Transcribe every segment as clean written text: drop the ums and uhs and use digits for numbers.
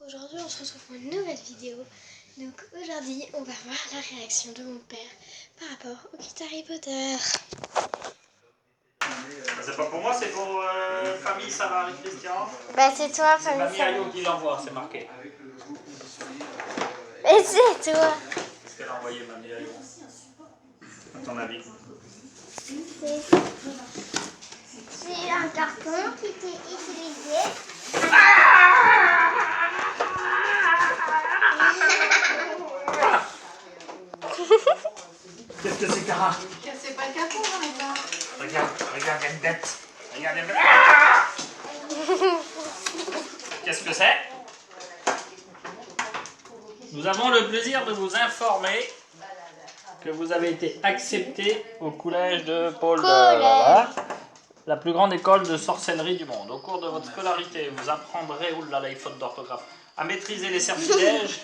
Aujourd'hui on se retrouve pour une nouvelle vidéo. Donc aujourd'hui on va voir la réaction de mon père par rapport au kit Harry Potter. C'est pas pour moi, c'est pour famille Savary Christian. Bah c'est toi C'est famille Mamie Ayo Savary. qui l'envoie, c'est marqué. Et c'est toi. Qu'est-ce qu'elle a envoyé Mamie Ayo? À ton avis? C'est un carton qui était utilisé. Qu'est-ce que c'est, Cara? C'est pas le carton, j'en ai pas. Regarde, regarde, il y a une bête. Regarde, il y a une bête. Qu'est-ce que c'est? Nous avons le plaisir de vous informer que vous avez été accepté au collège de Paul de Lala, la plus grande école de sorcellerie du monde. Au cours de votre scolarité, vous apprendrez, oulala, les fautes d'orthographe, à maîtriser les sortilèges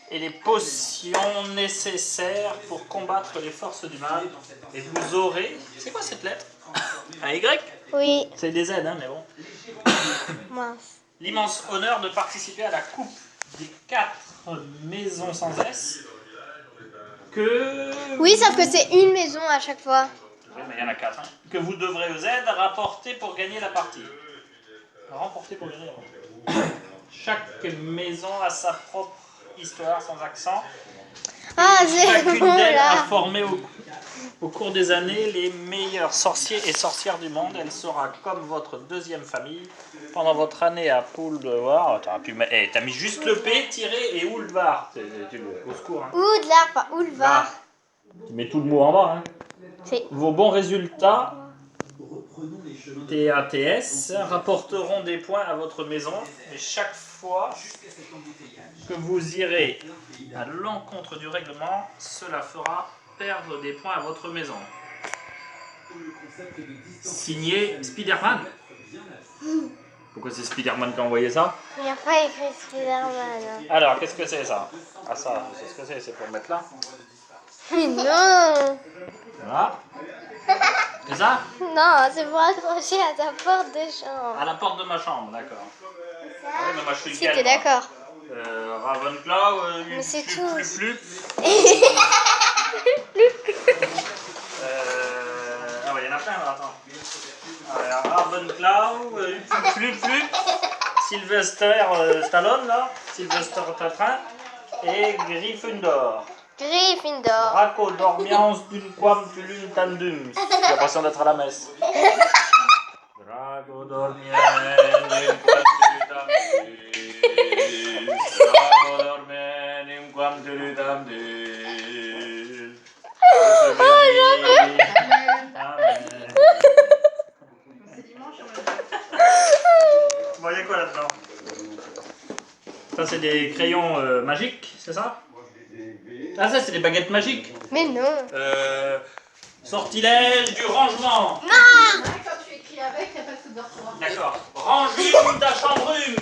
et les potions nécessaires pour combattre les forces du mal. Et vous aurez... C'est quoi cette lettre? Un Y? Oui. C'est des Z, hein, mais bon. Mince. L'immense honneur de participer à la coupe des 4 maisons sans S que... Oui, sauf que c'est une maison à chaque fois. Oui, mais il y en a 4. Hein. Que vous devrez aux aides rapporter pour gagner la partie. Remporter pour gagner la partie. Chaque maison a sa propre histoire sans accent. Ah, c'est Chacune bon d'elles a là. formé au cours des années les meilleurs sorciers et sorcières du monde. Elle sera comme votre deuxième famille pendant votre année à Poulvar. Attends, t'as mis juste le P tiré et Oulvar. Au secours. Hein. Oudlar, pas Oulvar. Là, tu mets tout le mot en bas. Hein. Vos bons résultats, TATS, rapporteront des points à votre maison. Et chaque fois que vous irez à l'encontre du règlement, cela fera perdre des points à votre maison. Signé Spider-Man. Pourquoi c'est Spider-Man qui a envoyé ça? Il n'y a pas écrit Spider-Man. Alors, qu'est-ce que c'est ça? Ah ça, je sais ce que c'est pour mettre là. Mais non. Voilà. C'est ça? Non, c'est pour accrocher à ta porte de chambre. À la porte de ma chambre, d'accord. Ah oui, mais moi je suis Si lequel, t'es moi d'accord. Ravenclaw, Mais c'est tout. Ah ouais, il y en a plein là, attends. Ravenclaw, Sylvester Stallone là, Sylvester Tatrin et Gryffondor. Gryffondor. Draco dormiance d'une quam tulum tandum. J'ai l'impression d'être à la messe. Draco dormiance d'une quam tulum tandum. Draco dormiance d'une quam tulum tandum. Amen. C'est dimanche, Bon, il y a quoi là-dedans? Ça, c'est des crayons magiques, c'est ça? Ah, ça, c'est des baguettes magiques. Mais non. Sortilège du rangement. Non. quand tu écris avec, il n'y a pas de faute d'orthographe. D'accord. Rangeum ta chambrume.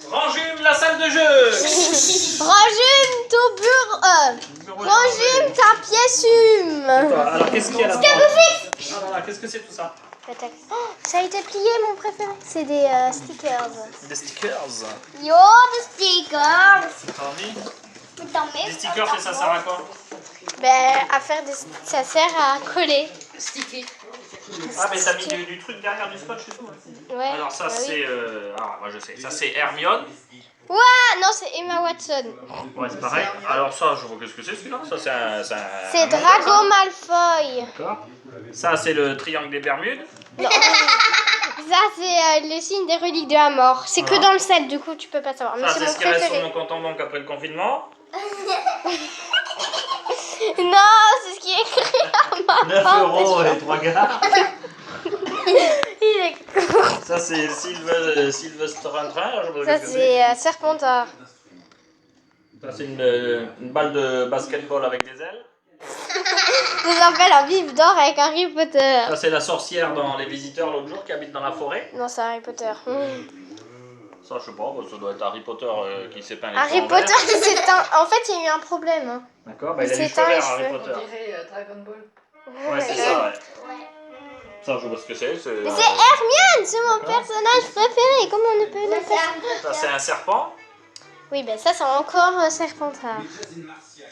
Rangeum la salle de jeu. Rangeum ton bureau. Rangeum ta pièce hume. Alors, qu'est-ce qu'il y a là-dedans? Ah là là, qu'est-ce que c'est tout ça? Oh, ça a été plié, mon préféré. C'est des stickers. Des stickers. Yo, des stickers. T'as envie? T'en mets? Des stickers, et ça sert à quoi? Ben, à faire des... ça sert à coller. Stické. Ah, mais t'as mis du truc derrière du scotch et tout. Ouais. Alors, ça, bah oui. c'est. Ah, moi je sais. Ça, c'est Hermione. Ouais, non, c'est Emma Watson. Ouais, c'est pareil. Alors, ça, je vois qu'est-ce que c'est celui-là. Ça, c'est un. C'est Drago Malfoy. D'accord. Ça, c'est le triangle des Bermudes. Non. Ça, c'est le signe des reliques de la mort. C'est que dans le set, du coup, tu peux pas savoir. Mais Ça, c'est c'est mon ce qui reste sur préféré. mon compte en banque après le confinement. Non, c'est ce qui est écrit à ma 9 porte. € et 3 gars. Il est con. Ça, c'est Sylvester Train. Ça, c'est Serpentard. Ça, c'est une balle de basketball avec des ailes. Ça s'appelle un vif d'or avec Harry Potter. Ça, c'est la sorcière dans Les Visiteurs l'autre jour qui habite dans la forêt. Non, c'est Harry Potter. Ça, je sais pas, ça doit être Harry Potter qui s'est peint les Harry cheveux en Potter, vert. il s'est teint. En fait, il y a eu un problème. Hein. D'accord, bah, il a Il les s'est cheveux teint les verts, Harry cheveux. Potter. On dirait Dragon Ball. Ouais, c'est ça, ouais. Ça, je vois ce que c'est. Mais c'est Hermione, c'est mon personnage préféré. et comment on peut le faire? Ça, c'est un serpent. Oui, ben ça, c'est encore Serpentard.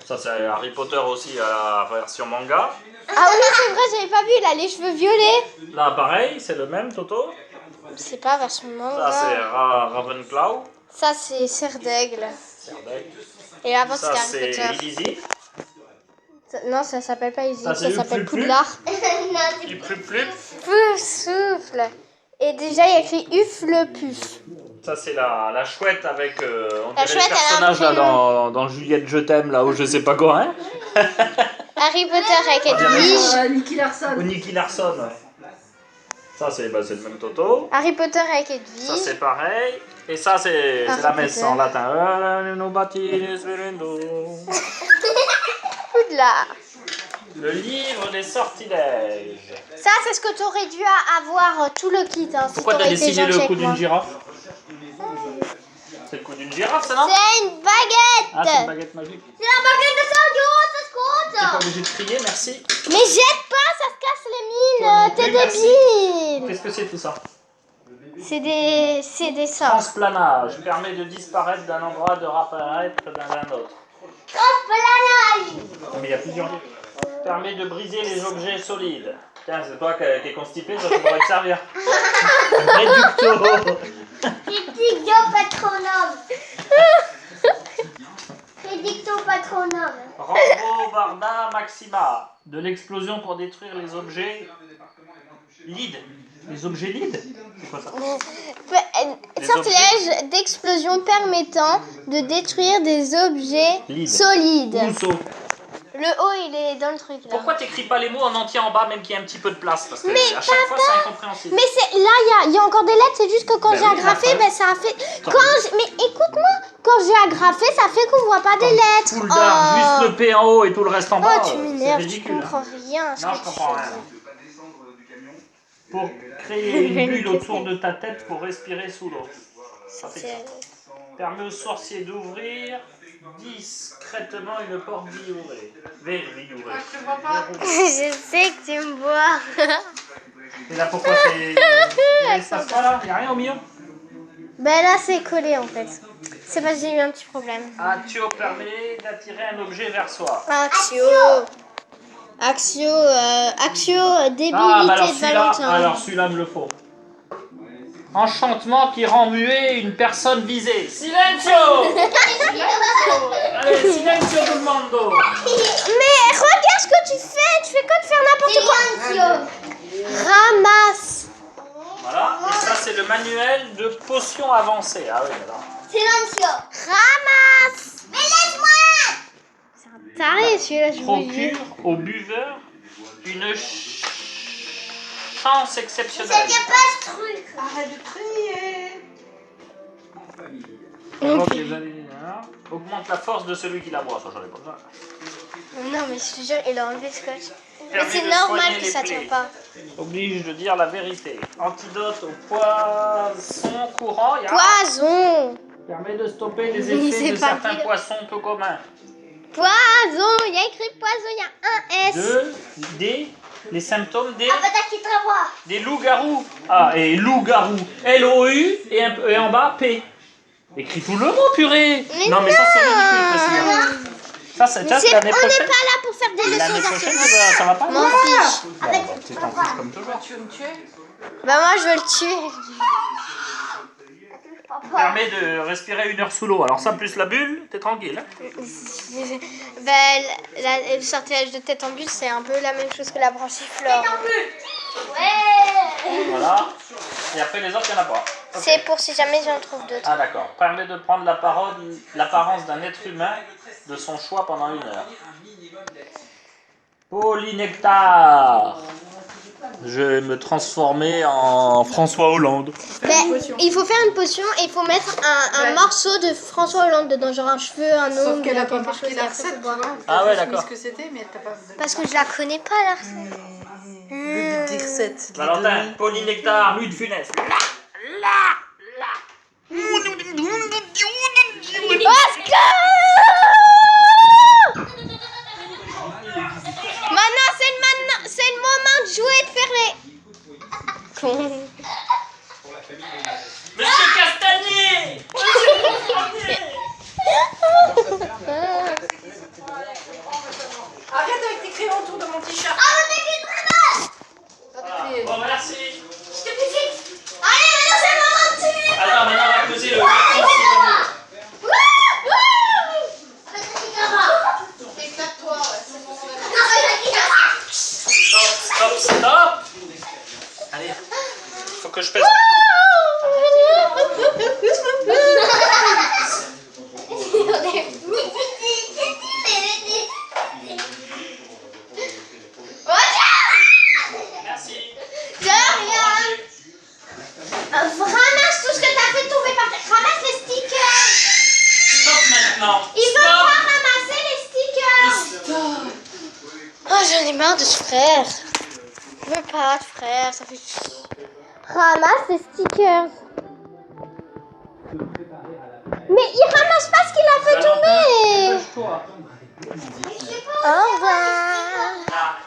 Ça, c'est Harry Potter aussi à la version manga. Ah oui, c'est vrai, j'avais pas vu, il a les cheveux violets. Là, pareil, c'est le même, Toto. C'est pas version manga. Ça, c'est Ravenclaw. Ça, c'est Serre d'Aigle. Serdaigle. Et avant, Ça, c'était c'est Harry Potter. Illizi. Non, ça s'appelle pas Izzy, Ça, ça c'est s'appelle Ufluplup. Poudlard. Ufluplup. Souffle. Et déjà, il y a écrit Uflepuf. Ça, c'est la chouette avec on La dirait chouette, le personnage elle a un là, dans Juliette Je t'aime, là où je sais pas quoi. Hein. Harry Potter avec Edwige. Nicky Larson. Ou Nicky Larson. Ouais. Ça, c'est le même Toto. Harry Potter avec Ça, Edwige. c'est pareil. Et ça, c'est Harry la messe Potter. en latin. Nobati sperendo. Poudlard. Le livre des sortilèges. Ça, c'est ce que tu aurais dû avoir tout le kit. Hein, Pourquoi si t'as t'aurais été dessiné gentil le avec coup moi. d'une girafe? C'est le coup d'une girafe, ça, non? C'est une baguette. Ah, c'est une baguette magique. C'est la baguette de Sadio, ça se T'es pas compte. obligé de crier, merci. Mais jette pas, ça se casse les Toi non mines. T'es plus, merci. débile. Qu'est-ce que c'est tout ça? C'est des sorts. Transplanage permet de disparaître d'un endroit, de réapparaître d'un autre. Mais il y a plusieurs livres. Permet de briser les objets solides. Tiens, c'est toi qui es constipé, ça pourrait te servir. Réducto. Rédicto patronum. Rédicto patronum. Rambobarda maxima. De l'explosion pour détruire les objets lides. Les objets lides? C'est quoi ça? Les Sortilège d'explosion permettant de détruire des objets Lides. solides. Rousseau. Le haut, il est dans le truc là. Pourquoi t'écris pas les mots en entier en bas, même qu'il y a un petit peu de place? Parce que Mais à chaque fois, c'est incompréhensible. Mais c'est là, il y a encore des lettres, c'est juste que quand Ben j'ai oui, agrafé, d'accord. ben ça a fait. Tant Mais écoute-moi, quand j'ai agrafé, ça fait qu'on voit pas des lettres. Pouldard, juste le P en haut et tout le reste en bas. Oh, tu c'est m'énerves, tu ridicule. comprends rien. à ce Non, que je tu comprends fais rien. dire. Pour créer une bulle autour de ta tête pour respirer sous l'eau. Ça fait ça. Permet aux sorciers d'ouvrir discrètement une porte viorée. Ah, je te vois pas. Je sais que tu me vois. Et là, pourquoi c'est. Il se passe pas là? Y'a rien au milieu? Ben là, c'est collé en fait. C'est parce que j'ai eu un petit problème. Actio permet d'attirer un objet vers soi. Axio, débilité Ah, bah alors de celui-là, Valentin. alors celui-là me le faut. Enchantement qui rend muet une personne visée. Silencio! Allez, silencio tout le monde! Mais regarde ce que tu fais que de faire n'importe quoi. Ramasse. Voilà, et ça c'est le manuel de potions avancées. Ah oui, alors. Silencio. Ramasse. Mais laisse-moi. C'est un taré celui-là, je vous le dis. Procure au buveur une chance exceptionnelle. pas ce truc. Arrête de crier. Provoque les alinéas. Augmente la force de celui qui la boit. Ça, j'en ai pas besoin. Non mais je te jure, il a enlevé le scotch. Mais Permet c'est de normal soigner que les ça plaies. tient pas. Oblige de dire la vérité. Antidote au poisson courant. Poison. Permet de stopper les Il effets sait de pas certains dire. poissons peu communs. Poison. Il y a écrit poison, il y a un S. Les symptômes des loups-garous. Ah, et loup-garou. L-O-U et en bas P. Écris tout le mot, purée. Mais non, mais ça c'est ridicule, Priscilla. Ça, c'est Mais l'année on n'est prochaine. pas là pour faire des L'année leçons prochaine, d'arthropathe. ça va pas? M'en fiche. Bon, bah, tu t'en fiches comme toujours. Tu veux me tuer? Bah moi je veux le tuer. Permet de respirer 1 heure sous l'eau. Alors ça, plus la bulle, t'es tranquille. Hein. Le sortilège de tête en bulle, c'est un peu la même chose que la branchiflore. Voilà. Et après, les autres, il n'y en a pas. Ok. C'est pour si jamais j'en trouve d'autres. Ah d'accord. Permet de prendre l'apparence d'un être humain de son choix pendant 1 heure. Polynectar. Je vais me transformer en François Hollande. Il faut faire une potion et il faut mettre un morceau de François Hollande dedans, genre un cheveu, un Sauf ongle, qu'elle a pas quelque marqué chose. la et après, recette, faut tu boire. vois. Ah ouais, T'as juste mis d'accord. ce que c'était, mais t'as pas. Parce que je la connais pas la recette. Le but des recettes. Valentin, polynectar, lutte funeste. Maintenant, c'est le moment de jouer et de faire les... Con. Monsieur marre de ce frère. Je veux pas de frère, ça fait chier. Ramasse les stickers. Mais il ramasse pas ce qu'il a fait tomber. Toi. Au revoir.